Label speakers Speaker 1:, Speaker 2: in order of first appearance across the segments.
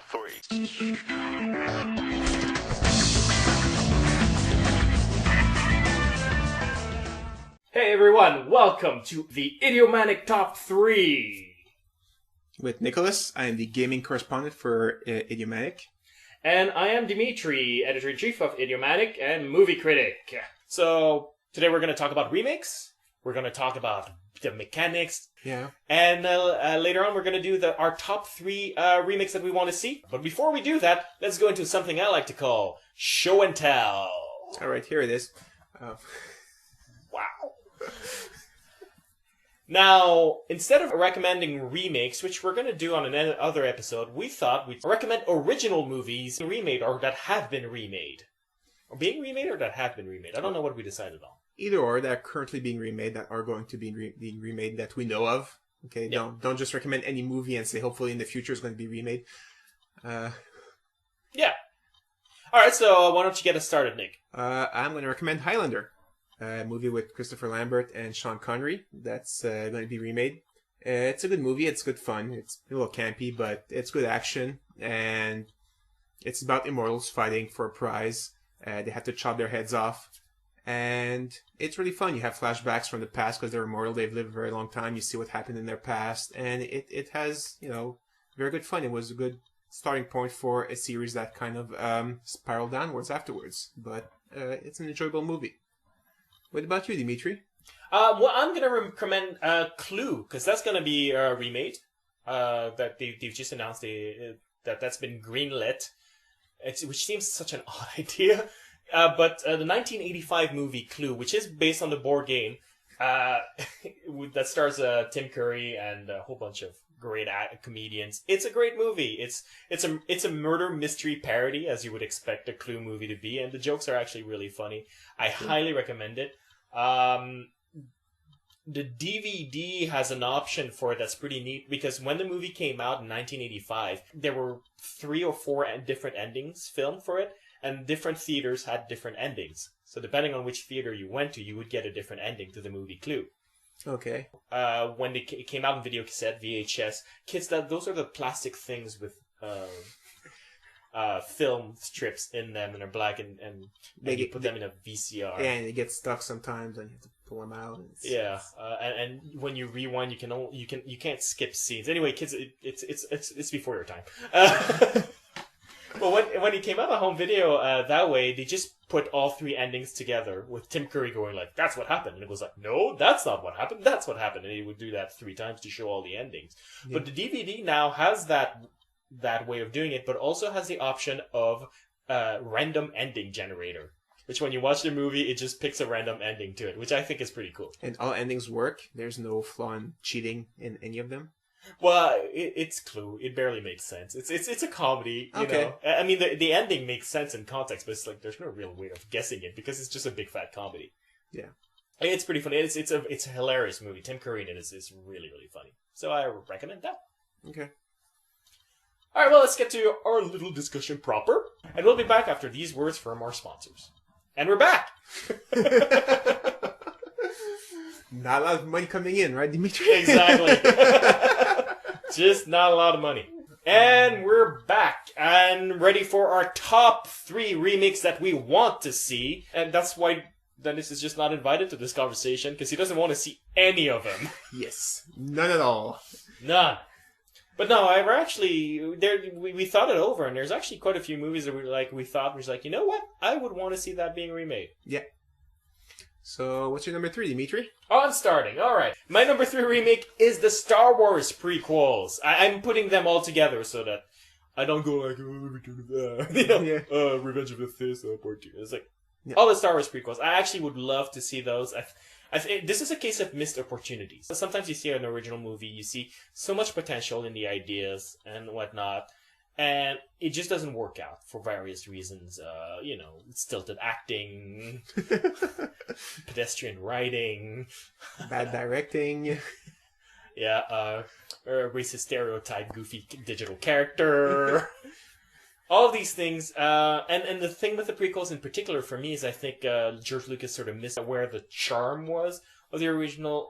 Speaker 1: 3.
Speaker 2: Hey everyone, welcome to the Idiomatic Top 3.
Speaker 3: With Nicholas, I am the gaming correspondent for Idiomatic.
Speaker 2: And I am Dimitri, editor-in-chief of Idiomatic and movie critic. So, today we're going to talk about remakes, we're going to talk about the mechanics, and later on we're going to do our top 3 remakes that we want to see. But before we do that, let's go into something I like to call show and tell.
Speaker 3: Alright, here it is.
Speaker 2: Wow. Now, instead of recommending remakes, which we're going to do on another episode, we thought we'd recommend original movies remade or that have been remade. Or being remade or that have been remade. I don't know what we decided on.
Speaker 3: Either or, that are currently being remade, that are going to be being remade that we know of. Okay,
Speaker 2: Yeah.
Speaker 3: Don't just recommend any movie and say hopefully in the future it's going to be remade.
Speaker 2: Yeah. Alright, so why don't you get us started, Nick?
Speaker 3: I'm going to recommend Highlander. A movie with Christopher Lambert and Sean Connery that's going to be remade. It's a good movie. It's good fun. It's a little campy, but it's good action. And it's about immortals fighting for a prize. They have to chop their heads off. And it's really fun. You have flashbacks from the past because they're immortal. They've lived a very long time. You see what happened in their past. And it has, very good fun. It was a good starting point for a series that kind of spiraled downwards afterwards. But it's an enjoyable movie. What about you, Dimitri?
Speaker 2: Well, I'm going to recommend Clue, because that's going to be remade. That they've just announced that's been greenlit, which seems such an odd idea. But the 1985 movie Clue, which is based on the board game, that stars Tim Curry and a whole bunch of great comedians. It's a great movie. It's a murder mystery parody, as you would expect a Clue movie to be, and the jokes are actually really funny. I highly recommend it. The DVD has an option for it that's pretty neat, because when the movie came out in 1985, there were 3 or 4 different endings filmed for it, and different theaters had different endings. So depending on which theater you went to, you would get a different ending to the movie Clue.
Speaker 3: Okay.
Speaker 2: When it came out in video cassette, VHS, those are the plastic things with film strips in them, and they're black, and you put them in a VCR.
Speaker 3: Yeah, and they get stuck sometimes, and you have to pull them out.
Speaker 2: And when you rewind, you can't skip scenes. Anyway, kids, it's before your time. But when it came out on home video that way, they just put all 3 endings together with Tim Curry going like, "That's what happened," and it was like, "No, that's not what happened. That's what happened," and he would do that 3 times to show all the endings. Yeah. But the DVD now has that way of doing it, but also has the option of random ending generator, which when you watch the movie, it just picks a random ending to it, which I think is pretty cool.
Speaker 3: And all endings work? There's no flaw in cheating in any of them?
Speaker 2: Well, it's Clue. It barely makes sense. It's a comedy, you know. I mean, the ending makes sense in context, but it's like there's no real way of guessing it because it's just a big fat comedy.
Speaker 3: Yeah,
Speaker 2: it's pretty funny. It's a hilarious movie. Tim Curry in it is really, really funny. So I recommend that.
Speaker 3: Okay.
Speaker 2: All right, well, let's get to our little discussion proper, and we'll be back after these words from our sponsors. And we're back.
Speaker 3: Not a lot of money coming in, right, Dimitri?
Speaker 2: Exactly. Just not a lot of money. And we're back and ready for our top 3 remakes that we want to see. And that's why Dennis is just not invited to this conversation, because he doesn't want to see any of them.
Speaker 3: Yes. None at all.
Speaker 2: None. But no, we thought it over, and there's actually quite a few movies that we thought was like, you know what? I would want to see that being remade.
Speaker 3: Yeah. So, what's your number 3, Dimitri?
Speaker 2: Oh, I'm starting. All right. My number 3 remake is the Star Wars prequels. I'm putting them all together so that I don't go like, Return of Revenge of the Sith, Part 2. It's like, all the Star Wars prequels. I actually would love to see those. This is a case of missed opportunities. Sometimes you see an original movie, you see so much potential in the ideas and whatnot, and it just doesn't work out for various reasons. Stilted acting, pedestrian writing,
Speaker 3: bad directing.
Speaker 2: Yeah, racist stereotype, goofy digital character. All of these things, and the thing with the prequels in particular for me is I think George Lucas sort of missed where the charm was of the original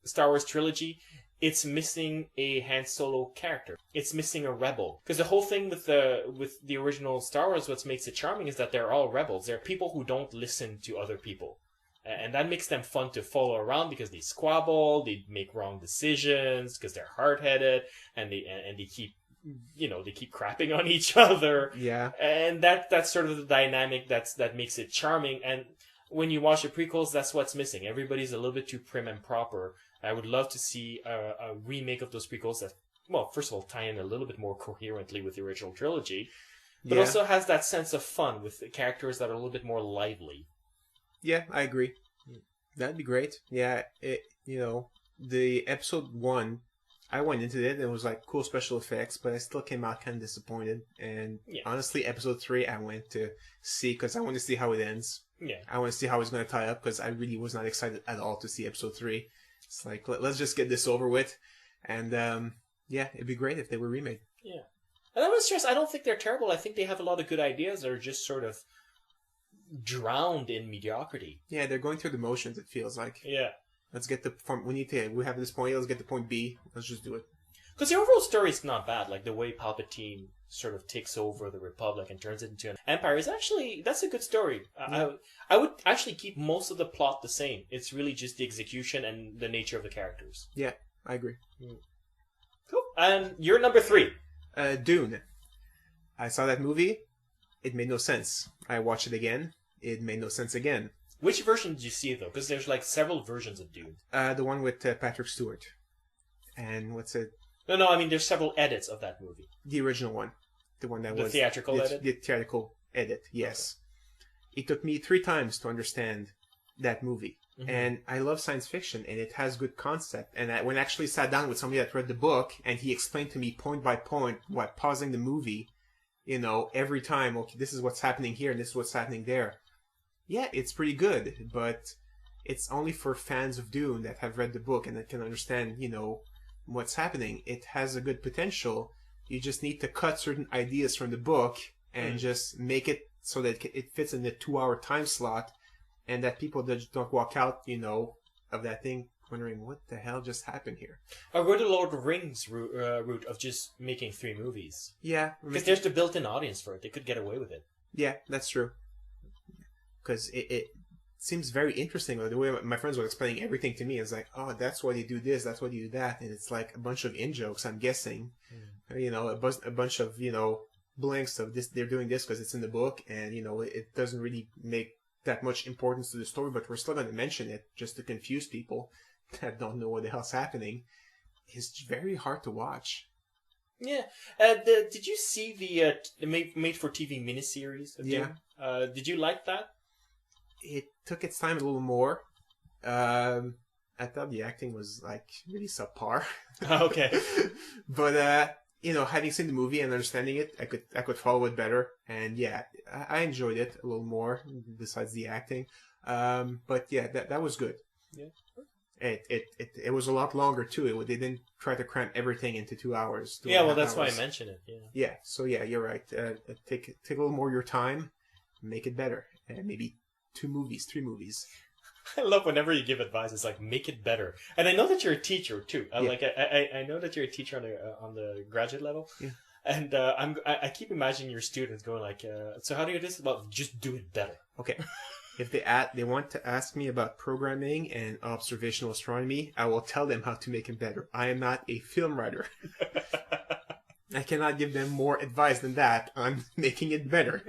Speaker 2: Star Wars trilogy. it's missing a Han Solo character. It's missing a rebel. Because the whole thing with the original Star Wars, what makes it charming is that they're all rebels. They're people who don't listen to other people. And that makes them fun to follow around because they squabble, they make wrong decisions, because they're hard-headed, and they keep, they keep crapping on each other.
Speaker 3: Yeah.
Speaker 2: And that's sort of the dynamic that makes it charming. And when you watch the prequels, that's what's missing. Everybody's a little bit too prim and proper. I would love to see a remake of those prequels that, well, first of all, tie in a little bit more coherently with the original trilogy, but also has that sense of fun with the characters that are a little bit more lively.
Speaker 3: Yeah, I agree. That'd be great. Yeah, the episode 1, I went into it and it was like cool special effects, but I still came out kind of disappointed. And honestly, episode 3, I went to see because I want to see how it ends.
Speaker 2: Yeah.
Speaker 3: I want to see how it's going to tie up because I really was not excited at all to see episode 3. It's like, let's just get this over with. And it'd be great if they were remade.
Speaker 2: Yeah. And I was stressed. I don't think they're terrible. I think they have a lot of good ideas that are just sort of drowned in mediocrity.
Speaker 3: Yeah, they're going through the motions, it feels like.
Speaker 2: Yeah.
Speaker 3: Let's get we have this point, let's get to point B. Let's just do it.
Speaker 2: Because the overall story is not bad. Like, the way Palpatine sort of takes over the Republic and turns it into an empire is actually, that's a good story. I would actually keep most of the plot the same. It's really just the execution and the nature of the characters.
Speaker 3: Yeah, I agree.
Speaker 2: Cool. And you're number 3.
Speaker 3: Dune. I saw that movie. It made no sense. I watched it again. It made no sense again.
Speaker 2: Which version did you see, though? Because there's like several versions of Dune.
Speaker 3: The one with Patrick Stewart. And what's it?
Speaker 2: No, I mean, there's several edits of that movie.
Speaker 3: The original one. The one that was...
Speaker 2: The theatrical edit?
Speaker 3: The theatrical edit, yes. Okay. It took me 3 times to understand that movie. Mm-hmm. And I love science fiction, and it has good concept. And when I actually sat down with somebody that read the book, and he explained to me point by point, while pausing the movie, every time, okay, this is what's happening here, and this is what's happening there. Yeah, it's pretty good, but it's only for fans of Dune that have read the book and that can understand, what's happening. It has a good potential. You just need to cut certain ideas from the book and just make it so that it fits in the 2-hour time slot, and that people don't walk out, of that thing wondering what the hell just happened here.
Speaker 2: Or go to Lord of the Rings route of just making 3 movies.
Speaker 3: Yeah.
Speaker 2: Because there's the built-in audience for it. They could get away with it.
Speaker 3: Yeah, that's true. Because it seems very interesting. The way my friends were explaining everything to me is like, oh, that's why you do this, that's why you do that. And it's like a bunch of in-jokes, I'm guessing. A bunch of, blanks of this. They're doing this because it's in the book. And, it doesn't really make that much importance to the story, but we're still going to mention it just to confuse people that don't know what the hell's happening. It's very hard to watch.
Speaker 2: Yeah. Did you see the made-for-TV miniseries of Dune?
Speaker 3: Yeah.
Speaker 2: Did you like that?
Speaker 3: It took its time a little more. I thought the acting was really subpar.
Speaker 2: Okay.
Speaker 3: But having seen the movie and understanding it, I could follow it better. And yeah, I enjoyed it a little more besides the acting. But yeah, that was good.
Speaker 2: Yeah.
Speaker 3: It was a lot longer too. They didn't try to cram everything into 2 hours.
Speaker 2: Yeah, well, that's why I mentioned it. Yeah.
Speaker 3: Yeah. So yeah, you're right. Take a little more of your time, make it better, and maybe 2 movies, 3 movies.
Speaker 2: I love whenever you give advice. It's like, make it better. And I know that you're a teacher too. I know that you're a teacher on the graduate level. Yeah. And I keep imagining your students going like, so how do you do this? Well, just do it better.
Speaker 3: Okay. If they want to ask me about programming and observational astronomy, I will tell them how to make it better. I am not a film writer. I cannot give them more advice than that on making it better.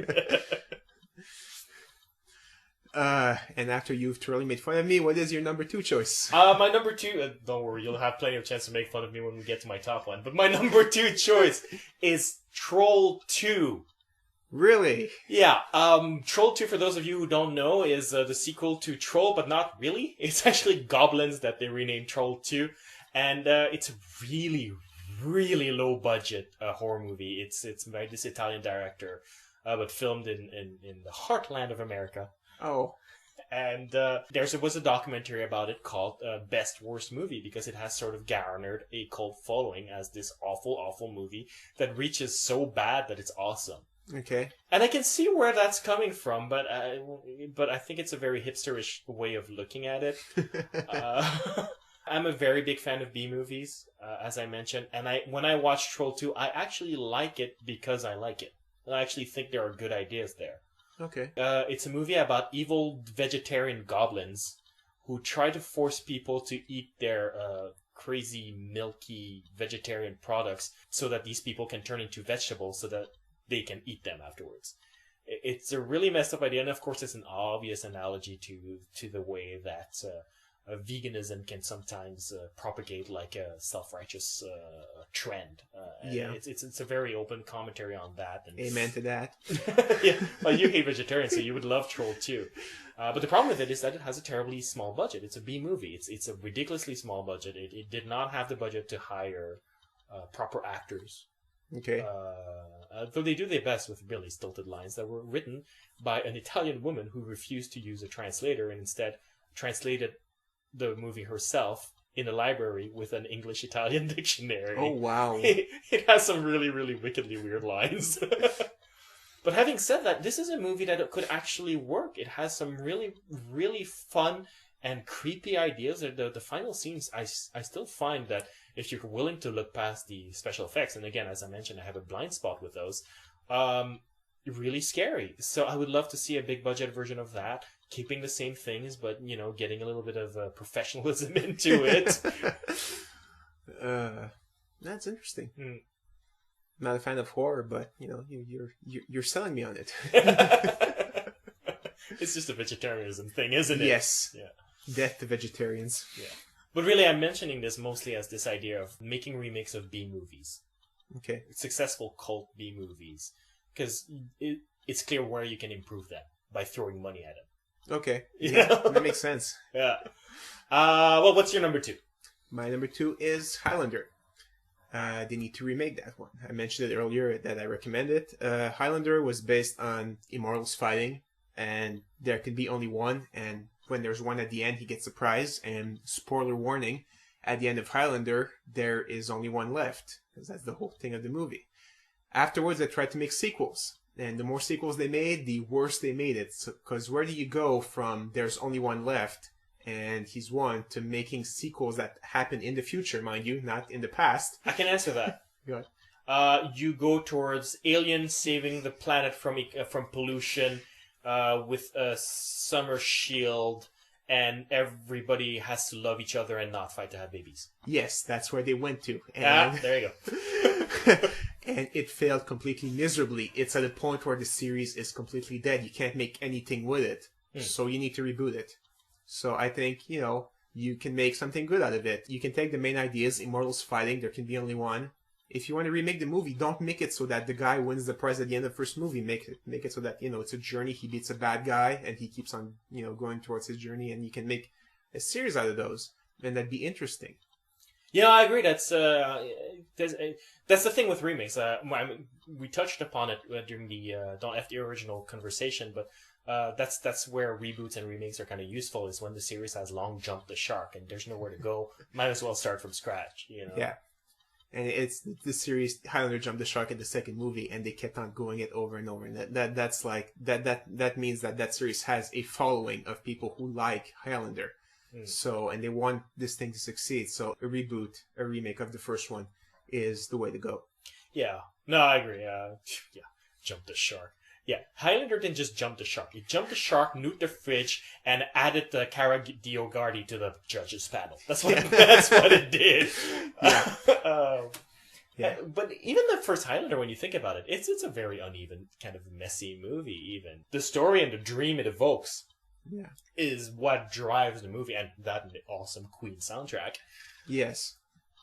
Speaker 3: And after you've thoroughly made fun of me, what is your number 2 choice?
Speaker 2: My number 2, don't worry, you'll have plenty of chance to make fun of me when we get to my top one. But my number 2 choice is Troll 2.
Speaker 3: Really?
Speaker 2: Yeah. Troll 2, for those of you who don't know, is the sequel to Troll, but not really. It's actually Goblins that they renamed Troll 2. And it's a really, really low budget horror movie. It's by this Italian director, but filmed in the heartland of America.
Speaker 3: Oh.
Speaker 2: And there was a documentary about it called Best Worst Movie, because it has sort of garnered a cult following as this awful, awful movie that reaches so bad that it's awesome.
Speaker 3: Okay.
Speaker 2: And I can see where that's coming from, but I think it's a very hipsterish way of looking at it. I'm a very big fan of B movies, as I mentioned, and when I watch Troll 2, I actually like it because I like it. I actually think there are good ideas there.
Speaker 3: Okay.
Speaker 2: It's a movie about evil vegetarian goblins who try to force people to eat their crazy, milky vegetarian products so that these people can turn into vegetables so that they can eat them afterwards. It's a really messed up idea, and of course it's an obvious analogy to the way that veganism can sometimes propagate like a self-righteous trend.
Speaker 3: Yeah.
Speaker 2: It's a very open commentary on that. And
Speaker 3: Amen to that.
Speaker 2: yeah, well, you hate vegetarians, so you would love Troll 2. But the problem with it is that it has a terribly small budget. It's a B movie. It's a ridiculously small budget. It did not have the budget to hire proper actors.
Speaker 3: Okay.
Speaker 2: Though they do their best with really stilted lines that were written by an Italian woman who refused to use a translator and instead translated the movie herself in a library with an English-Italian dictionary.
Speaker 3: Oh, wow.
Speaker 2: It has some really, really wickedly weird lines. But having said that, this is a movie that could actually work. It has some really, really fun and creepy ideas. The final scenes, I still find that if you're willing to look past the special effects, and again, as I mentioned, I have a blind spot with those, really scary. So I would love to see a big budget version of that, keeping the same things, but, getting a little bit of professionalism into it.
Speaker 3: That's interesting.
Speaker 2: Mm.
Speaker 3: Not a fan of horror, but you're selling me on it.
Speaker 2: It's just a vegetarianism thing, isn't it?
Speaker 3: Yes.
Speaker 2: Yeah.
Speaker 3: Death to vegetarians.
Speaker 2: Yeah. But really, I'm mentioning this mostly as this idea of making remakes of B movies.
Speaker 3: Okay.
Speaker 2: Successful cult B movies. Because it's clear where you can improve them by throwing money at it.
Speaker 3: Okay.
Speaker 2: Yeah.
Speaker 3: That makes sense.
Speaker 2: Yeah. Well, what's your number 2?
Speaker 3: My number 2 is Highlander. They need to remake that one. I mentioned it earlier that I recommend it. Highlander was based on immortals fighting, and there can be only one, and when there's one at the end, he gets a prize, and spoiler warning, at the end of Highlander, there is only one left, because that's the whole thing of the movie. Afterwards, they tried to make sequels, and the more sequels they made, the worse they made it, because where do you go from there's only one left, and he's won, to making sequels that happen in the future, mind you, not in the past?
Speaker 2: I can answer that.
Speaker 3: Go ahead.
Speaker 2: You go towards aliens saving the planet from pollution with a summer shield, and everybody has to love each other and not fight to have babies.
Speaker 3: Yes, that's where they went to. And
Speaker 2: there you go.
Speaker 3: And it failed completely miserably. It's at a point where the series is completely dead. You can't make anything with it. So you need to reboot it. So I think, you can make something good out of it. You can take the main ideas, immortals fighting, there can be only one. If you want to remake the movie, don't make it so that the guy wins the prize at the end of the first movie. Make it so that, it's a journey. He beats a bad guy and he keeps on, going towards his journey, and you can make a series out of those. And that'd be interesting.
Speaker 2: Yeah, I agree. That's the thing with remakes. We touched upon it during the Don't F the original conversation, but that's where reboots and remakes are kind of useful, is when the series has long jumped the shark and there's nowhere to go. Might as well start from scratch,
Speaker 3: Yeah. And it's the series Highlander jumped the shark in the second movie, and they kept on going it over and over. And that means that series has a following of people who like Highlander. So, and they want this thing to succeed. So a reboot, a remake of the first one is the way to go.
Speaker 2: Yeah. No, I agree. Jump the shark. Yeah, Highlander didn't just jump the shark. He jumped the shark, nuked the fridge, and added the Cara Diogardi to the judges' panel. That's what it did.
Speaker 3: Yeah.
Speaker 2: Yeah. But even the first Highlander, when you think about it, it's a very uneven, kind of messy movie, even. The story and the dream it evokes is what drives the movie, and that awesome Queen soundtrack.
Speaker 3: Yes.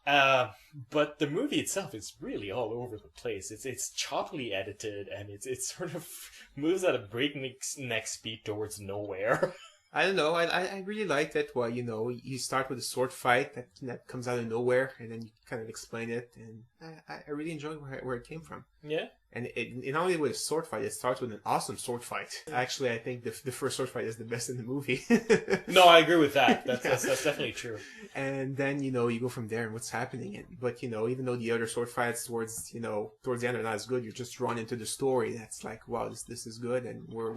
Speaker 2: But the movie itself is really all over the place. It's choppily edited, and it sort of moves at a breakneck speed towards nowhere.
Speaker 3: I don't know. I really like that. Well, you start with a sword fight that comes out of nowhere, and then you kind of explain it, and I really enjoy where it came from.
Speaker 2: Yeah.
Speaker 3: And it not only with a sword fight, it starts with an awesome sword fight. Actually, I think the first sword fight is the best in the movie.
Speaker 2: No, I agree with that. That's definitely true. And
Speaker 3: then, you go from there and what's happening. But, even though the other sword fights towards the end are not as good, you're just drawn into the story. That's like, wow, this is good, and where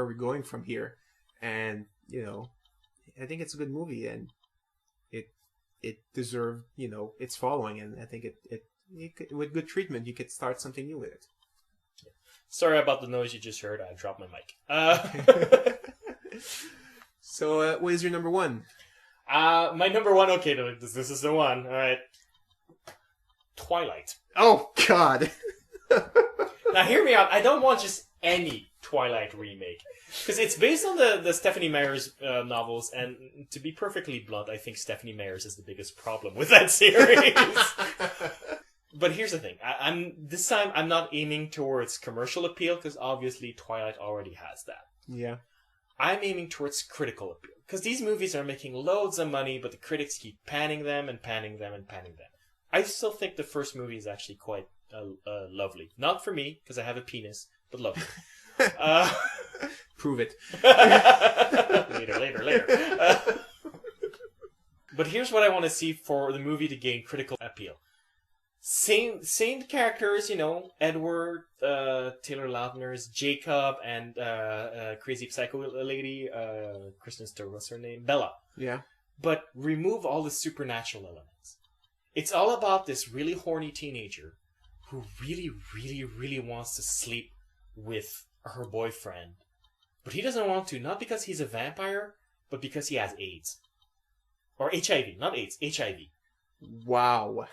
Speaker 3: are we going from here? And, I think it's a good movie, and it deserved, its following, and I think with good treatment, you could start something new with it.
Speaker 2: Sorry about the noise you just heard. I dropped my mic.
Speaker 3: So, what is your number one?
Speaker 2: My number one. Okay, this is the one. All right. Twilight.
Speaker 3: Oh God.
Speaker 2: Now hear me out. I don't want just any Twilight remake because it's based on the Stephanie Meyer's novels, and to be perfectly blunt, I think Stephanie Meyer's is the biggest problem with that series. But here's the thing: this time I'm not aiming towards commercial appeal because obviously Twilight already has that.
Speaker 3: Yeah.
Speaker 2: I'm aiming towards critical appeal because these movies are making loads of money, but the critics keep panning them and panning them and panning them. I still think the first movie is actually quite lovely. Not for me because I have a penis, but lovely.
Speaker 3: Prove it.
Speaker 2: Later. But here's what I want to see for the movie to gain critical appeal. Same characters, Edward, Taylor Lautner's Jacob, and crazy psycho lady, Kristen Stewart, what's her name? Bella.
Speaker 3: Yeah.
Speaker 2: But remove all the supernatural elements. It's all about this really horny teenager who really, really, really wants to sleep with her boyfriend. But he doesn't want to, not because he's a vampire, but because he has AIDS. Or HIV, not AIDS, HIV.
Speaker 3: Wow.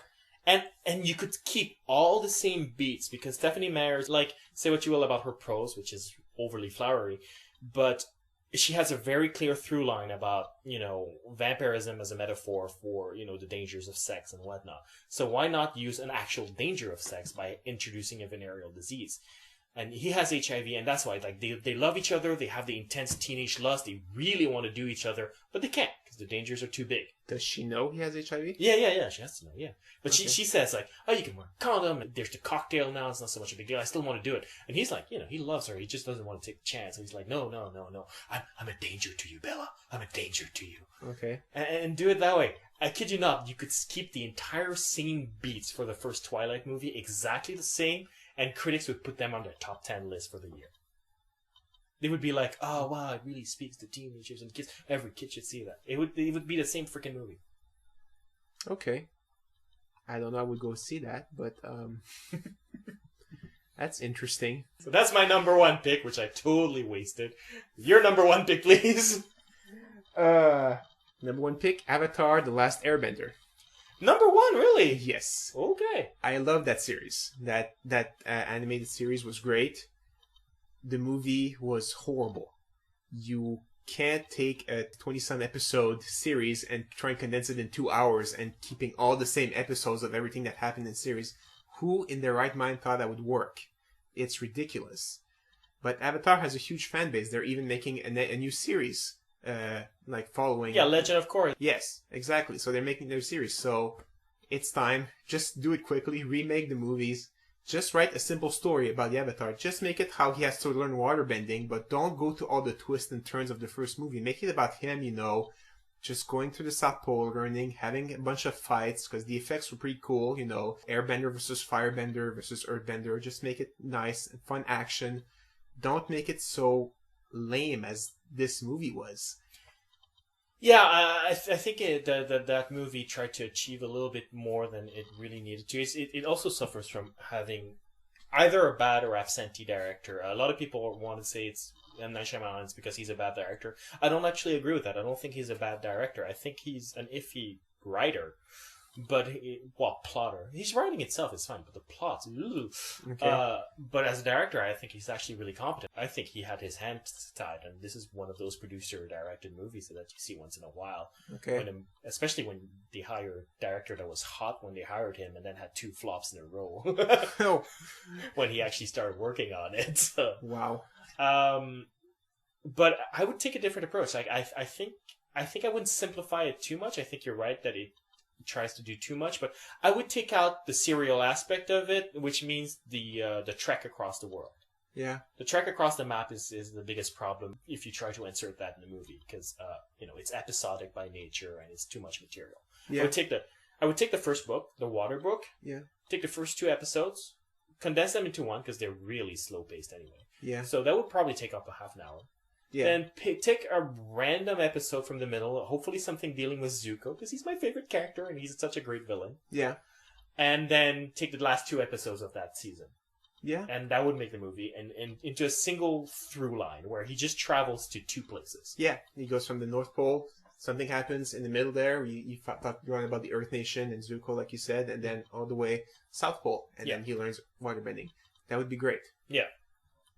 Speaker 2: And you could keep all the same beats because Stephanie Meyer's, say what you will about her prose, which is overly flowery, but she has a very clear through line about, vampirism as a metaphor for, the dangers of sex and whatnot. So why not use an actual danger of sex by introducing a venereal disease? And he has HIV, and that's why, they love each other, they have the intense teenage lust, they really want to do each other, but they can't, because the dangers are too big.
Speaker 3: Does she know he has HIV?
Speaker 2: Yeah, she has to know, yeah. But
Speaker 3: Okay.
Speaker 2: she says, you can wear a condom, and there's the cocktail now, it's not so much a big deal, I still want to do it. And he's like, he loves her, he just doesn't want to take the chance. And he's like, no, I'm a danger to you, Bella, I'm a danger to you.
Speaker 3: Okay.
Speaker 2: And do it that way. I kid you not, you could keep the entire same beats for the first Twilight movie exactly the same, and critics would put them on their top 10 list for the year. They would be like, oh wow, it really speaks to teenagers and kids. Every kid should see that. It would be the same freaking movie.
Speaker 3: Okay. I don't know I would go see that, but that's interesting.
Speaker 2: So that's my number one pick, which I totally wasted. Your number one pick, please.
Speaker 3: Number one pick, Avatar: The Last Airbender.
Speaker 2: Number one, really?
Speaker 3: Yes.
Speaker 2: Okay.
Speaker 3: I love that series. That animated series was great. The movie was horrible. You can't take a 20-some episode series and try and condense it in 2 hours and keeping all the same episodes of everything that happened in the series. Who in their right mind thought that would work? It's ridiculous. But Avatar has a huge fan base. They're even making a new series. Following.
Speaker 2: Yeah, Legend of Korra.
Speaker 3: Yes, exactly. So they're making their series. So it's time. Just do it quickly. Remake the movies. Just write a simple story about the Avatar. Just make it how he has to learn waterbending, but don't go to all the twists and turns of the first movie. Make it about him, just going to the South Pole, learning, having a bunch of fights, because the effects were pretty cool, Airbender versus Firebender versus Earthbender. Just make it nice and fun action. Don't make it so lame as this movie was.
Speaker 2: Yeah, I think that movie tried to achieve a little bit more than it really needed to. It also suffers from having either a bad or absentee director. A lot of people want to say it's M. Night Shyamalan because he's a bad director. I don't actually agree with that. I don't think he's a bad director. I think he's an iffy writer. But, plotter. His writing itself is fine, but the plot,
Speaker 3: Okay.
Speaker 2: but as a director, I think he's actually really competent. I think he had his hands tied, and this is one of those producer-directed movies that you see once in a while.
Speaker 3: Okay.
Speaker 2: Especially when they hire a director that was hot when they hired him, and then had 2 flops in a row.
Speaker 3: Oh.
Speaker 2: When he actually started working on it. So.
Speaker 3: Wow.
Speaker 2: But I would take a different approach. I think I wouldn't simplify it too much. I think you're right that it tries to do too much, but I would take out the serial aspect of it, which means the trek across the world.
Speaker 3: Yeah.
Speaker 2: The trek across the map is the biggest problem if you try to insert that in the movie, because it's episodic by nature and it's too much material.
Speaker 3: Yeah.
Speaker 2: I would take the first book, the Water Book.
Speaker 3: Yeah.
Speaker 2: Take the first 2 episodes, condense them into one because they're really slow paced anyway.
Speaker 3: Yeah.
Speaker 2: So that would probably take up a half an hour.
Speaker 3: Yeah.
Speaker 2: Then take a random episode from the middle, hopefully something dealing with Zuko, because he's my favorite character and he's such a great villain.
Speaker 3: Yeah.
Speaker 2: And then take the last 2 episodes of that season.
Speaker 3: Yeah.
Speaker 2: And that would make the movie and into a single through line where he just travels to 2 places.
Speaker 3: Yeah. He goes from the North Pole. Something happens in the middle there. You thought you learned about the Earth Nation and Zuko, like you said, and then all the way South Pole, and then he learns waterbending. That would be great.
Speaker 2: Yeah.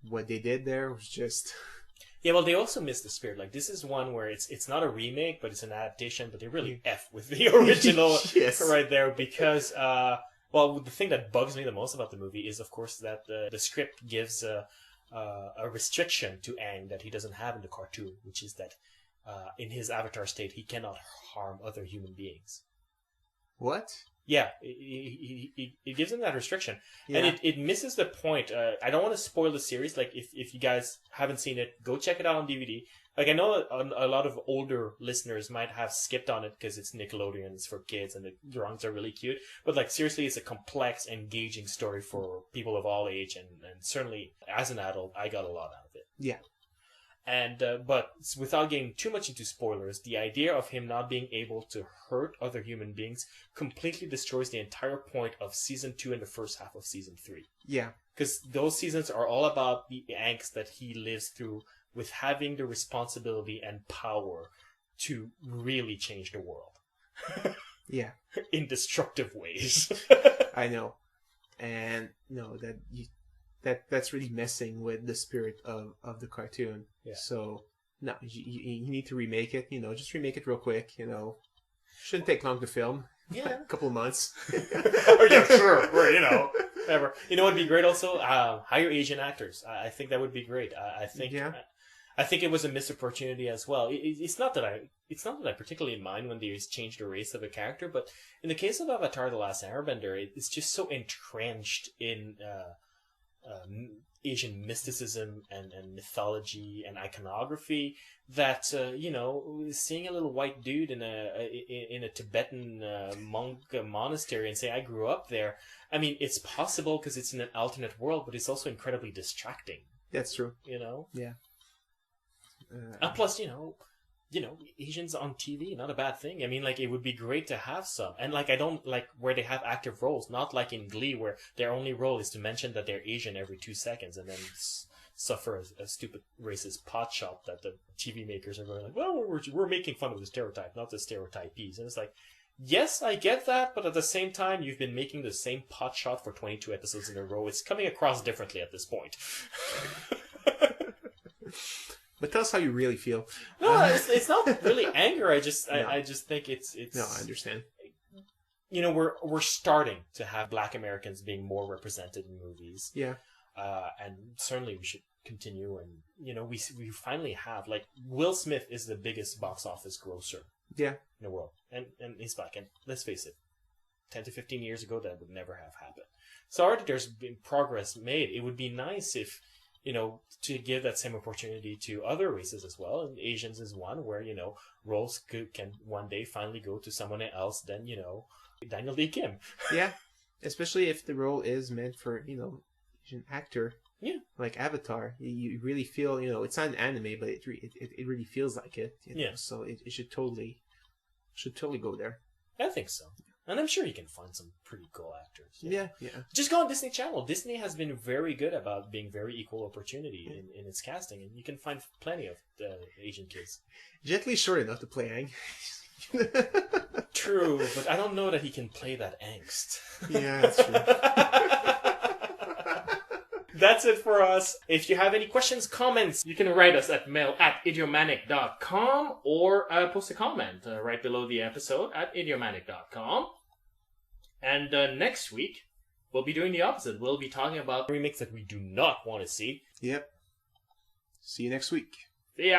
Speaker 3: What they did there was just...
Speaker 2: Yeah, well, they also missed the spirit. Like, this is one where it's not a remake, but it's an adaptation, but they really F with the original right there because, well, the thing that bugs me the most about the movie is, of course, that the script gives a restriction to Aang that he doesn't have in the cartoon, which is that in his avatar state, he cannot harm other human beings.
Speaker 3: What?
Speaker 2: Yeah, it gives him that restriction. Yeah. And it misses the point. I don't want to spoil the series. Like, if you guys haven't seen it, go check it out on DVD. Like, I know a lot of older listeners might have skipped on it because it's Nickelodeon, it's for kids, and the drawings are really cute. But, like, seriously, it's a complex, engaging story for people of all age. And certainly, as an adult, I got a lot out of it.
Speaker 3: Yeah.
Speaker 2: And but without getting too much into spoilers, the idea of him not being able to hurt other human beings completely destroys the entire point of season 2 and the first half of season 3.
Speaker 3: Yeah.
Speaker 2: Because those seasons are all about the angst that he lives through with having the responsibility and power to really change the world.
Speaker 3: Yeah.
Speaker 2: In destructive ways.
Speaker 3: I know. And no, that's really messing with the spirit of the cartoon. Yeah. So, no, you need to remake it. Just remake it real quick. Shouldn't take long to film.
Speaker 2: Yeah.
Speaker 3: A couple of months.
Speaker 2: Oh, yeah, sure. Or, whatever. What'd be great also? Hire Asian actors. I think that would be great. I think it was a missed opportunity as well. It's not that I particularly mind when they change the race of a character, but in the case of Avatar: The Last Airbender, it's just so entrenched in Asian mysticism and mythology and iconography that seeing a little white dude in a Tibetan monk monastery and say I grew up there, I mean, it's possible because it's in an alternate world, but it's also incredibly distracting.
Speaker 3: That's true.
Speaker 2: Yeah. And plus, Asians on TV, not a bad thing. I mean, like, it would be great to have some. And, like, I don't like where they have active roles, not like in Glee, where their only role is to mention that they're Asian every 2 seconds and then suffer a stupid racist pot shot that the TV makers are going like, well, we're making fun of the stereotype, not the stereotypees. And it's like, yes, I get that, but at the same time, you've been making the same pot shot for 22 episodes in a row. It's coming across differently at this point.
Speaker 3: But tell us how you really feel.
Speaker 2: No, it's not really anger. I just think it's.
Speaker 3: No, I understand.
Speaker 2: We're starting to have Black Americans being more represented in movies.
Speaker 3: Yeah.
Speaker 2: And certainly we should continue. And we finally have, like, Will Smith is the biggest box office grosser.
Speaker 3: Yeah.
Speaker 2: In the world, and he's black. And let's face it, 10 to 15 years ago that would never have happened. So already there's been progress made. It would be nice if. To give that same opportunity to other races as well. And Asians is one where, roles can one day finally go to someone else than, Daniel D. Kim.
Speaker 3: Yeah. Especially if the role is meant for, Asian actor.
Speaker 2: Yeah.
Speaker 3: Like Avatar. You really feel, it's not an anime, but it really feels like it.
Speaker 2: Yeah.
Speaker 3: So it should totally go there.
Speaker 2: I think so. And I'm sure you can find some pretty cool actors.
Speaker 3: Yeah.
Speaker 2: Just go on Disney Channel. Disney has been very good about being very equal opportunity in its casting, and you can find plenty of Asian kids.
Speaker 3: Jet Li's short enough to play Aang.
Speaker 2: True, but I don't know that he can play that angst.
Speaker 3: Yeah, that's true.
Speaker 2: That's it for us. If you have any questions, comments, you can write us at mail@idiomanic.com or post a comment right below the episode at idiomanic.com. And next week, we'll be doing the opposite. We'll be talking about remakes that we do not want to see.
Speaker 3: Yep. See you next week.
Speaker 2: See ya.